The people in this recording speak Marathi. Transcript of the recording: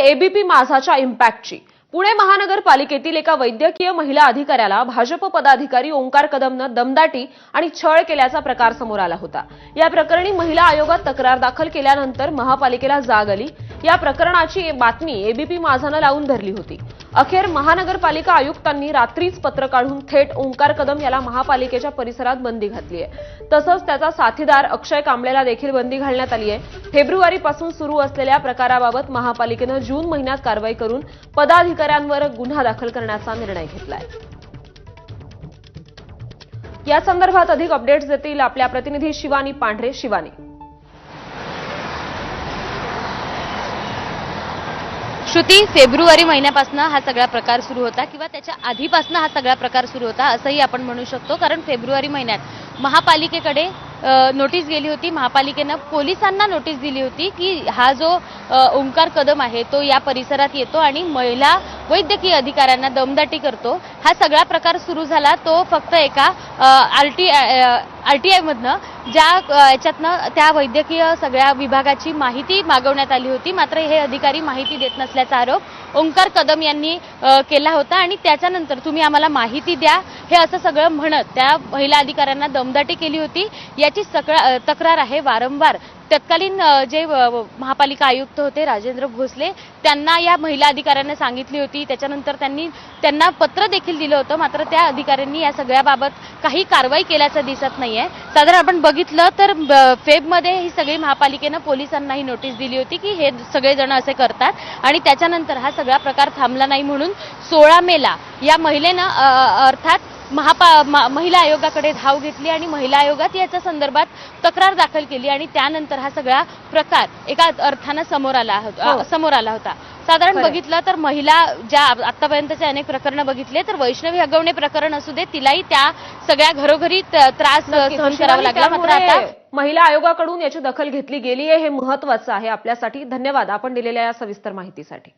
एबीपी माझाच्या इम्पॅक्टची। पुणे महानगरपालिकेतील एका वैद्यकीय महिला अधिकाऱ्याला भाजप पदाधिकारी ओंकार कदमने दमदाटी आणि छळ केल्याचा प्रकार समोर आला होता। या प्रकरणी महिला आयोगात तक्रार दाखल केल्यानंतर महापालिकेला जाग आली। या प्रकरणाची बातमी एबीपी माझाने लावून धरली होती। अखेर महानगरपालिका आयुक्तांनी रात्रीच पत्र काढून थेट ओंकार कदम याला महापालिकेच्या परिसरात बंदी घातली आहे। तसंच त्याचा साथीदार अक्षय कांबळेला देखील बंदी घालण्यात आली आहे। फेब्रुवारीपासून सुरू असलेल्या प्रकाराबाबत महापालिकेने जून महिन्यात कारवाई करून पदाधिकाऱ्यांवर गुन्हा दाखल करण्याचा निर्णय घेतलाय। या संदर्भात अधिक अपडेट्स देतील आपल्या प्रतिनिधी शिवानी पांढरे। शिवानी, श्रुती, फेब्रुवारी महिन्यापासून हा सगळा प्रकार सुरू होता किंवा त्याच्या आधीपासून हा सगळा प्रकार सुरू होता असंही आपण म्हणू शकतो। कारण फेब्रुवारी महिन्यात महापालिकेकडे नोटीस गेली होती। महापालिकेने पोलिसांना नोटीस दिली होती की हा जो ओंकार कदम आहे तो या परिसरात येतो आणि महिला वैद्यकीय अधिकाऱ्यांना दमदाटी करतो। हा सगळा प्रकार सुरू झाला तो फक्त एका आरटीआय मधनं ज्या याच्यातनं त्या वैद्यकीय सगळ्या विभागाची माहिती मागवण्यात आली होती। मात्र हे अधिकारी माहिती देत नसल्याचा आरोप ओंकार कदम यांनी केला होता आणि त्याच्यानंतर तुम्ही आम्हाला माहिती द्या हे असं सगळं म्हणत त्या महिला अधिकाऱ्यांना दमदाटी केली होती। याची तक्रार आहे वारंवार तत्कालीन जे महापालिका आयुक्त होते राजेंद्र भोसले त्यांना या महिला अधिकाऱ्यांना सांगितली होती। त्याच्यानंतर त्यांना पत्र देखील दिलं होतं। मात्र त्या अधिकाऱ्यांनी या सगळ्याबाबत काही कारवाई केल्याचं दिसत नाहीये। साधारण आपण बघितलं तर फेबमध्ये ही सगळी महापालिकेने पोलिसांनाही नोटीस दिली होती की हे सगळेजण असे करतात आणि त्याच्यानंतर हा सगळा प्रकार थांबला नाही म्हणून 16 मेला या महिलेनं अर्थात महिला आयोगाकडे धाव घेतली आणि महिला आयोगात याच्या संदर्भात तक्रार दाखल केली आणि त्यानंतर हा सगळा प्रकार एका अर्थाने समोर आला होता। साधारण बघितलं तर महिला ज्या आतापर्यंतचे अनेक प्रकरण बघितले तर वैष्णवी हगवणे प्रकरण असू दे तिलाही त्या सगळ्या घरोघरी त्रास सहन करावा लागला। मात्र आता महिला आयोगाकडून याची दखल घेतली गेली आहे हे महत्त्वाचं आहे आपल्यासाठी। धन्यवाद आपण दिलेल्या या सविस्तर माहितीसाठी।